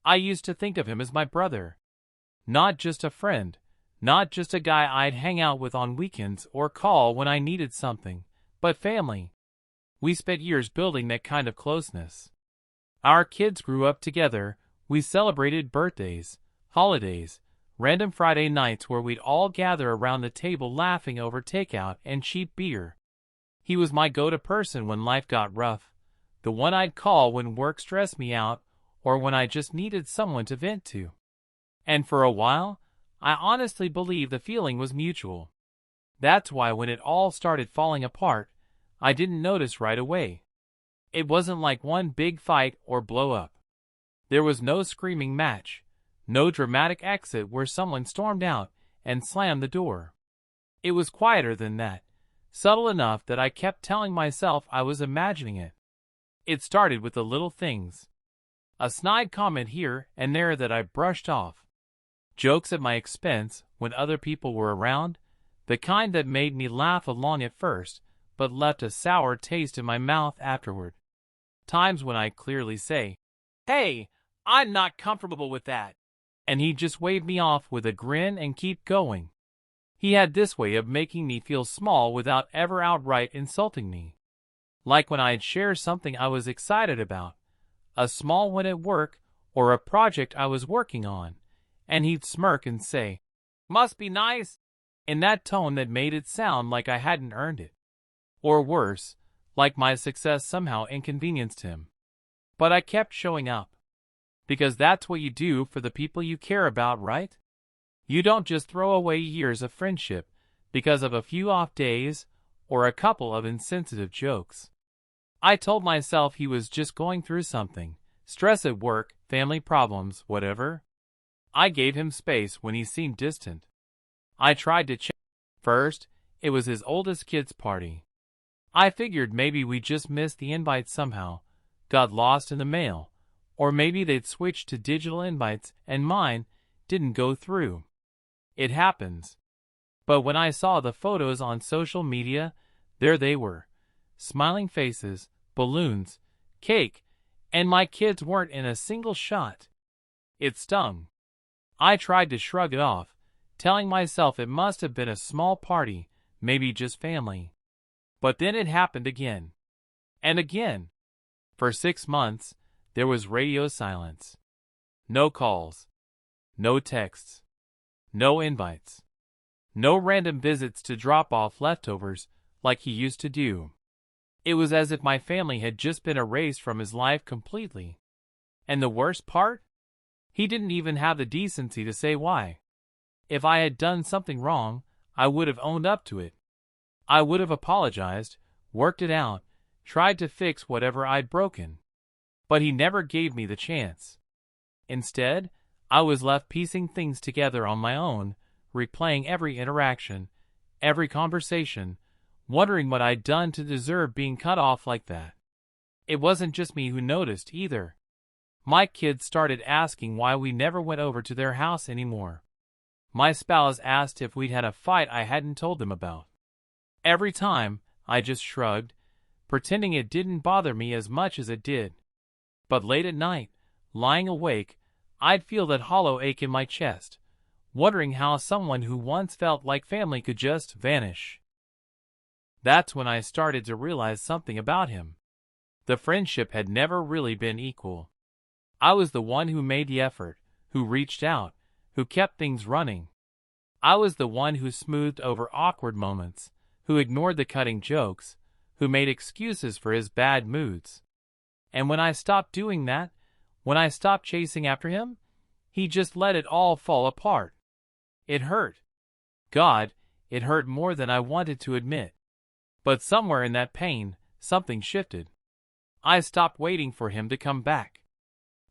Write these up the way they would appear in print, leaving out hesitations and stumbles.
I used to think of him as my brother. Not just a friend, not just a guy I'd hang out with on weekends or call when I needed something, but family. We spent years building that kind of closeness. Our kids grew up together, we celebrated birthdays, holidays, random Friday nights where we'd all gather around the table laughing over takeout and cheap beer. He was my go-to person when life got rough, the one I'd call when work stressed me out or when I just needed someone to vent to. And for a while, I honestly believe the feeling was mutual. That's why when it all started falling apart, I didn't notice right away. It wasn't like one big fight or blow-up. There was no screaming match, no dramatic exit where someone stormed out and slammed the door. It was quieter than that, subtle enough that I kept telling myself I was imagining it. It started with the little things. A snide comment here and there that I brushed off. Jokes at my expense when other people were around, the kind that made me laugh along at first, but left a sour taste in my mouth afterward. Times when I clearly say, "Hey, I'm not comfortable with that," and he'd just wave me off with a grin and keep going. He had this way of making me feel small without ever outright insulting me. Like when I'd share something I was excited about, a small one at work or a project I was working on, and he'd smirk and say, "Must be nice," in that tone that made it sound like I hadn't earned it. Or worse, like my success somehow inconvenienced him. But I kept showing up. Because that's what you do for the people you care about, right? You don't just throw away years of friendship because of a few off days or a couple of insensitive jokes. I told myself he was just going through something, stress at work, family problems, whatever. I gave him space when he seemed distant. I tried to check. First, it was his oldest kid's party. I figured maybe we just missed the invite somehow, got lost in the mail, or maybe they'd switched to digital invites and mine didn't go through. It happens. But when I saw the photos on social media, there they were. Smiling faces, balloons, cake, and my kids weren't in a single shot. It stung. I tried to shrug it off, telling myself it must have been a small party, maybe just family. But then it happened again. And again. For 6 months, there was radio silence. No calls. No texts. No invites. No random visits to drop off leftovers like he used to do. It was as if my family had just been erased from his life completely. And the worst part? He didn't even have the decency to say why. If I had done something wrong, I would have owned up to it. I would have apologized, worked it out, tried to fix whatever I'd broken. But he never gave me the chance. Instead, I was left piecing things together on my own, replaying every interaction, every conversation, wondering what I'd done to deserve being cut off like that. It wasn't just me who noticed either. My kids started asking why we never went over to their house anymore. My spouse asked if we'd had a fight I hadn't told them about. Every time, I just shrugged, pretending it didn't bother me as much as it did. But late at night, lying awake, I'd feel that hollow ache in my chest, wondering how someone who once felt like family could just vanish. That's when I started to realize something about him. The friendship had never really been equal. I was the one who made the effort, who reached out, who kept things running. I was the one who smoothed over awkward moments, who ignored the cutting jokes, who made excuses for his bad moods. And when I stopped doing that, when I stopped chasing after him, he just let it all fall apart. It hurt. God, it hurt more than I wanted to admit. But somewhere in that pain, something shifted. I stopped waiting for him to come back.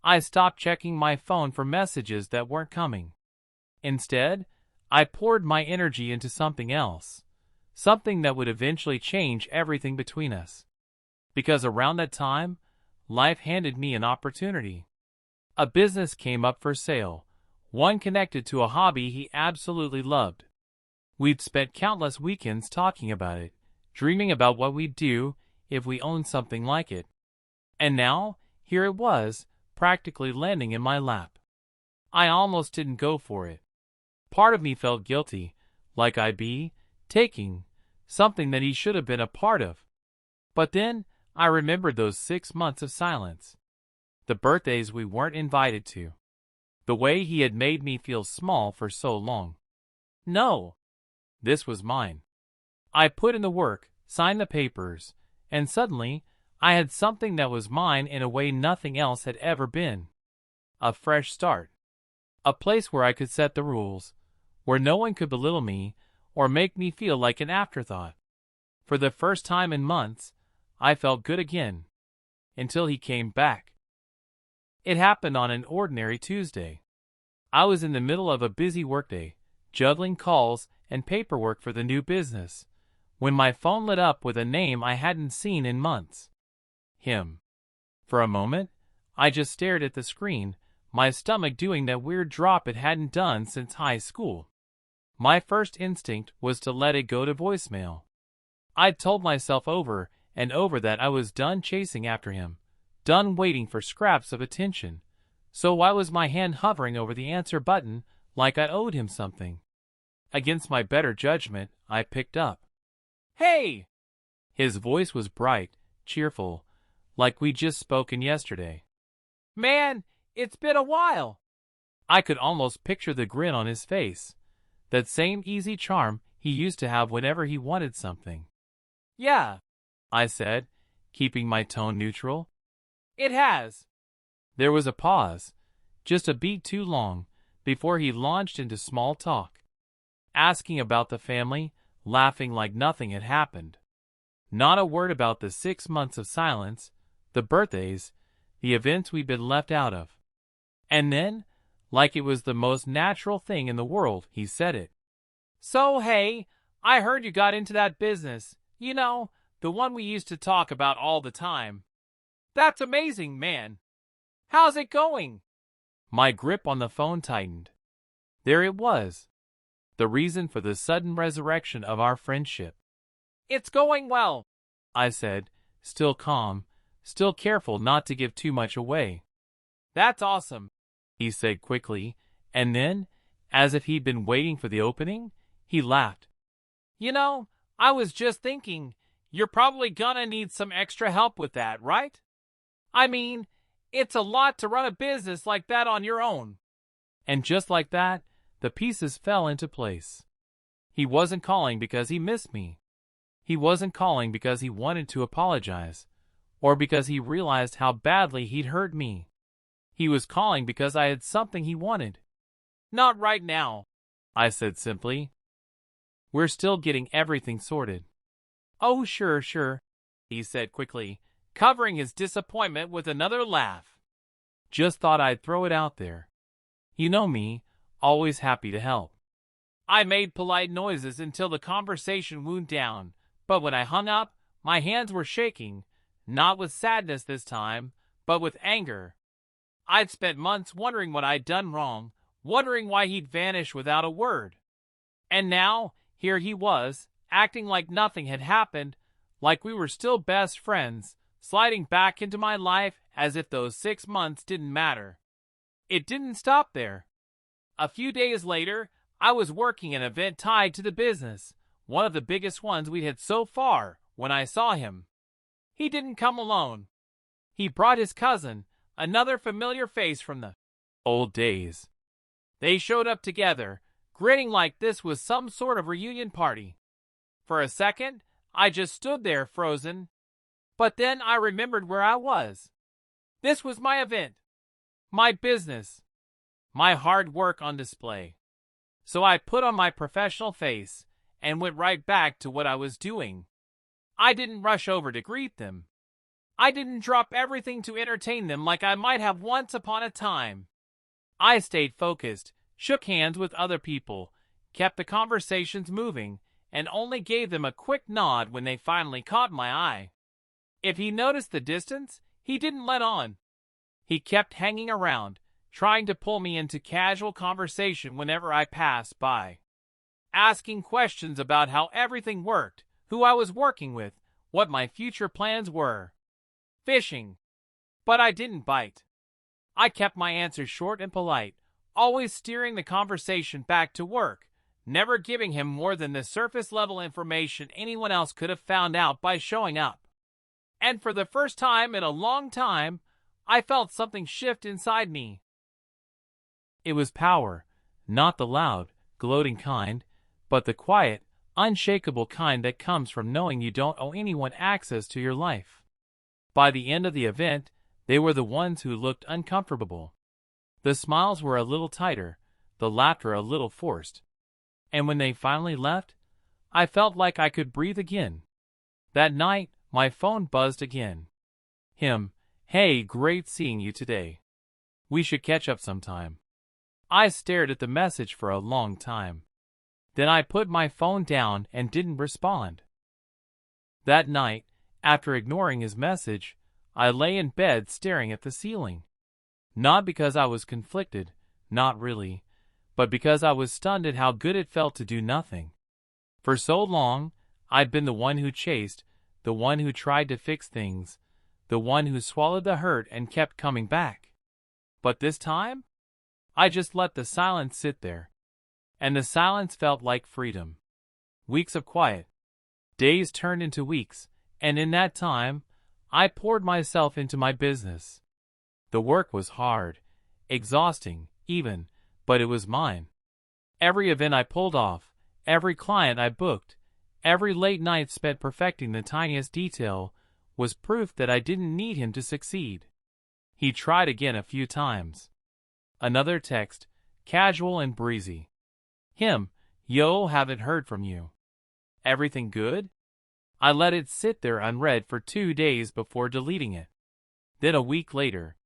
I stopped checking my phone for messages that weren't coming. Instead, I poured my energy into something else. Something that would eventually change everything between us. Because around that time, life handed me an opportunity. A business came up for sale, one connected to a hobby he absolutely loved. We'd spent countless weekends talking about it, dreaming about what we'd do if we owned something like it. And now, here it was, practically landing in my lap. I almost didn't go for it. Part of me felt guilty, like I'd be taking something that he should have been a part of. But then I remembered those 6 months of silence. The birthdays we weren't invited to. The way he had made me feel small for so long. No. This was mine. I put in the work, signed the papers, and suddenly I had something that was mine in a way nothing else had ever been. A fresh start. A place where I could set the rules, where no one could belittle me or make me feel like an afterthought. For the first time in months, I felt good again. Until he came back. It happened on an ordinary Tuesday. I was in the middle of a busy workday, juggling calls and paperwork for the new business, when my phone lit up with a name I hadn't seen in months. Him. For a moment, I just stared at the screen, my stomach doing that weird drop it hadn't done since high school. My first instinct was to let it go to voicemail. I'd told myself over and over that I was done chasing after him, done waiting for scraps of attention. So why was my hand hovering over the answer button like I owed him something? Against my better judgment, I picked up. "Hey!" His voice was bright, cheerful, like we'd just spoken yesterday. "Man, it's been a while." I could almost picture the grin on his face, that same easy charm he used to have whenever he wanted something. "Yeah," I said, keeping my tone neutral. "It has." There was a pause, just a beat too long, before he launched into small talk, asking about the family, laughing like nothing had happened. Not a word about the 6 months of silence, the birthdays, the events we'd been left out of. And then, like it was the most natural thing in the world, he said it. "So, hey, I heard you got into that business, you know, the one we used to talk about all the time. That's amazing, man. How's it going?" My grip on the phone tightened. There it was. The reason for the sudden resurrection of our friendship. "It's going well," I said, still calm, still careful not to give too much away. "That's awesome," he said quickly, and then, as if he'd been waiting for the opening, he laughed. "You know, I was just thinking, you're probably gonna need some extra help with that, right? I mean, it's a lot to run a business like that on your own." And just like that, the pieces fell into place. He wasn't calling because he missed me. He wasn't calling because he wanted to apologize, or because he realized how badly he'd hurt me. He was calling because I had something he wanted. "Not right now," I said simply. "We're still getting everything sorted." "Oh, sure," he said quickly, covering his disappointment with another laugh. "Just thought I'd throw it out there. You know me, always happy to help." I made polite noises until the conversation wound down, but when I hung up, my hands were shaking, not with sadness this time, but with anger. I'd spent months wondering what I'd done wrong, wondering why he'd vanished without a word. And now, here he was, acting like nothing had happened, like we were still best friends, sliding back into my life as if those 6 months didn't matter. It didn't stop there. A few days later, I was working an event tied to the business, one of the biggest ones we'd had so far, when I saw him. He didn't come alone. He brought his cousin, another familiar face from the old days. They showed up together, grinning like this was some sort of reunion party. For a second, I just stood there frozen. But then I remembered where I was. This was my event, my business, my hard work on display. So I put on my professional face and went right back to what I was doing. I didn't rush over to greet them. I didn't drop everything to entertain them like I might have once upon a time. I stayed focused, shook hands with other people, kept the conversations moving, and only gave them a quick nod when they finally caught my eye. If he noticed the distance, he didn't let on. He kept hanging around, trying to pull me into casual conversation whenever I passed by. Asking questions about how everything worked, who I was working with, what my future plans were. Fishing. But I didn't bite. I kept my answers short and polite, always steering the conversation back to work, never giving him more than the surface-level information anyone else could have found out by showing up. And for the first time in a long time, I felt something shift inside me. It was power, not the loud, gloating kind, but the quiet, unshakable kind that comes from knowing you don't owe anyone access to your life. By the end of the event, they were the ones who looked uncomfortable. The smiles were a little tighter, the laughter a little forced. And when they finally left, I felt like I could breathe again. That night, my phone buzzed again. Him, "Hey, great seeing you today. We should catch up sometime." I stared at the message for a long time. Then I put my phone down and didn't respond. That night, after ignoring his message, I lay in bed staring at the ceiling. Not because I was conflicted, not really, but because I was stunned at how good it felt to do nothing. For so long, I'd been the one who chased, the one who tried to fix things, the one who swallowed the hurt and kept coming back. But this time, I just let the silence sit there. And the silence felt like freedom. Weeks of quiet. Days turned into weeks, and in that time, I poured myself into my business. The work was hard, exhausting, even, but it was mine. Every event I pulled off, every client I booked, every late night spent perfecting the tiniest detail was proof that I didn't need him to succeed. He tried again a few times. Another text, casual and breezy. Him, "Yo, haven't heard from you. Everything good?" I let it sit there unread for 2 days before deleting it. Then a week later.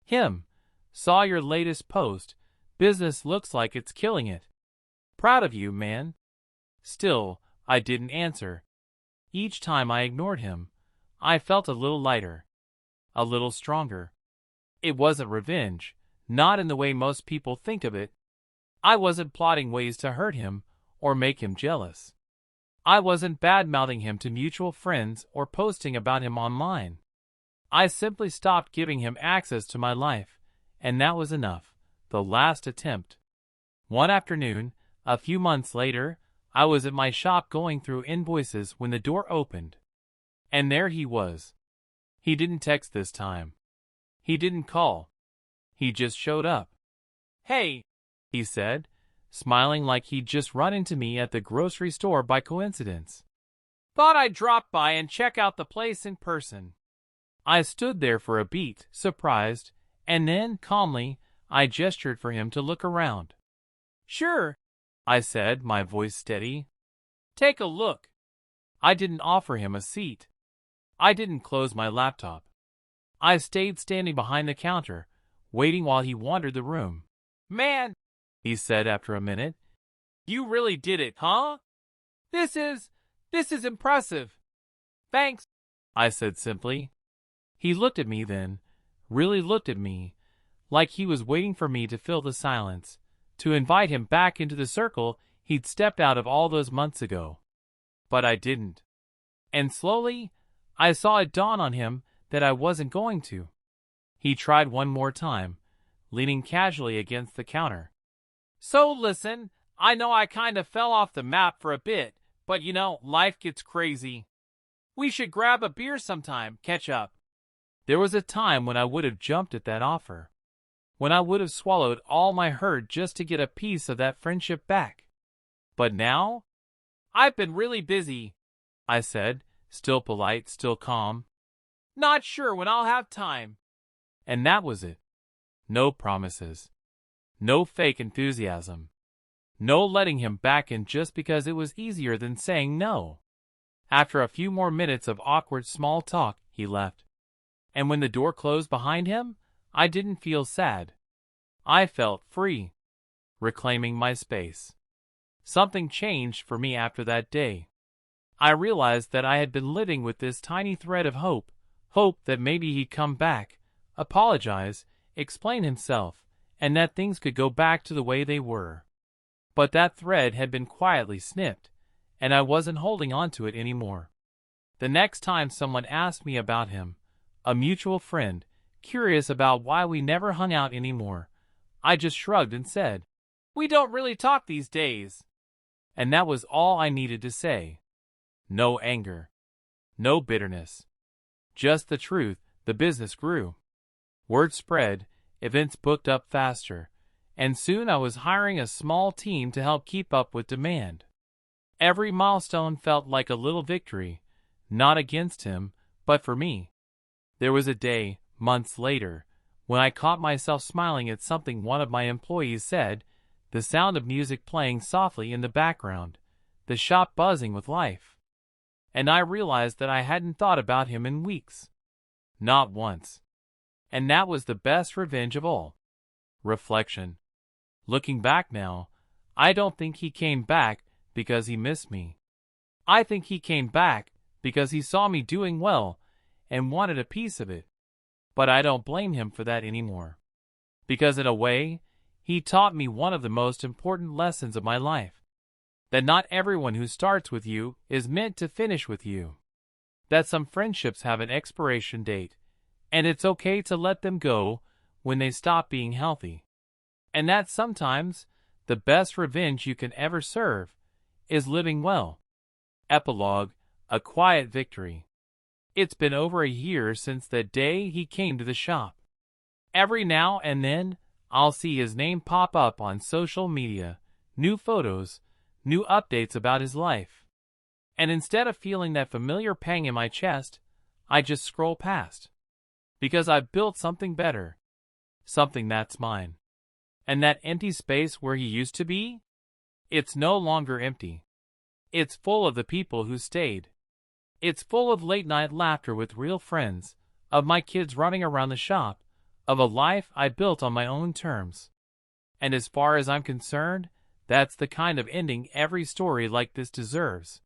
Him, "Saw your latest post. Business looks like it's killing it. Proud of you, man." Still, I didn't answer. Each time I ignored him, I felt a little lighter. A little stronger. It wasn't revenge, not in the way most people think of it. I wasn't plotting ways to hurt him or make him jealous. I wasn't bad-mouthing him to mutual friends or posting about him online. I simply stopped giving him access to my life, and that was enough. The last attempt. One afternoon, a few months later, I was at my shop going through invoices when the door opened. And there he was. He didn't text this time. He didn't call. He just showed up. "Hey," he said, smiling like he'd just run into me at the grocery store by coincidence. "Thought I'd drop by and check out the place in person." I stood there for a beat, surprised, and then, calmly, I gestured for him to look around. "Sure," I said, my voice steady. "Take a look." I didn't offer him a seat. I didn't close my laptop. I stayed standing behind the counter, waiting while he wandered the room. "Man," he said after a minute, "you really did it, huh? This is impressive." "Thanks," I said simply. He looked at me then, really looked at me, like he was waiting for me to fill the silence, to invite him back into the circle he'd stepped out of all those months ago. But I didn't. And slowly, I saw it dawn on him that I wasn't going to. He tried one more time, leaning casually against the counter. "So listen, I know I kind of fell off the map for a bit, but life gets crazy. We should grab a beer sometime, catch up." There was a time when I would have jumped at that offer. When I would have swallowed all my hurt just to get a piece of that friendship back. But now? "I've been really busy," I said, still polite, still calm. "Not sure when I'll have time." And that was it. No promises. No fake enthusiasm. No letting him back in just because it was easier than saying no. After a few more minutes of awkward small talk, he left. And when the door closed behind him, I didn't feel sad. I felt free, reclaiming my space. Something changed for me after that day. I realized that I had been living with this tiny thread of hope that maybe he'd come back, apologize, explain himself, and that things could go back to the way they were. But that thread had been quietly snipped, and I wasn't holding on to it anymore. The next time someone asked me about him, a mutual friend, curious about why we never hung out anymore. I just shrugged and said, "We don't really talk these days." And that was all I needed to say. No anger. No bitterness. Just the truth. The business grew. Word spread, events booked up faster, and soon I was hiring a small team to help keep up with demand. Every milestone felt like a little victory, not against him, but for me. There was a day, months later, when I caught myself smiling at something one of my employees said, the sound of music playing softly in the background, the shop buzzing with life. And I realized that I hadn't thought about him in weeks. Not once. And that was the best revenge of all. Reflection. Looking back now, I don't think he came back because he missed me. I think he came back because he saw me doing well and wanted a piece of it. But I don't blame him for that anymore. Because in a way, he taught me one of the most important lessons of my life. That not everyone who starts with you is meant to finish with you. That some friendships have an expiration date, and it's okay to let them go when they stop being healthy. And that sometimes the best revenge you can ever serve is living well. Epilogue, a quiet victory. It's been over a year since the day he came to the shop. Every now and then, I'll see his name pop up on social media, new photos, new updates about his life. And instead of feeling that familiar pang in my chest, I just scroll past. Because I've built something better. Something that's mine. And that empty space where he used to be? It's no longer empty. It's full of the people who stayed. It's full of late-night laughter with real friends, of my kids running around the shop, of a life I built on my own terms. And as far as I'm concerned, that's the kind of ending every story like this deserves.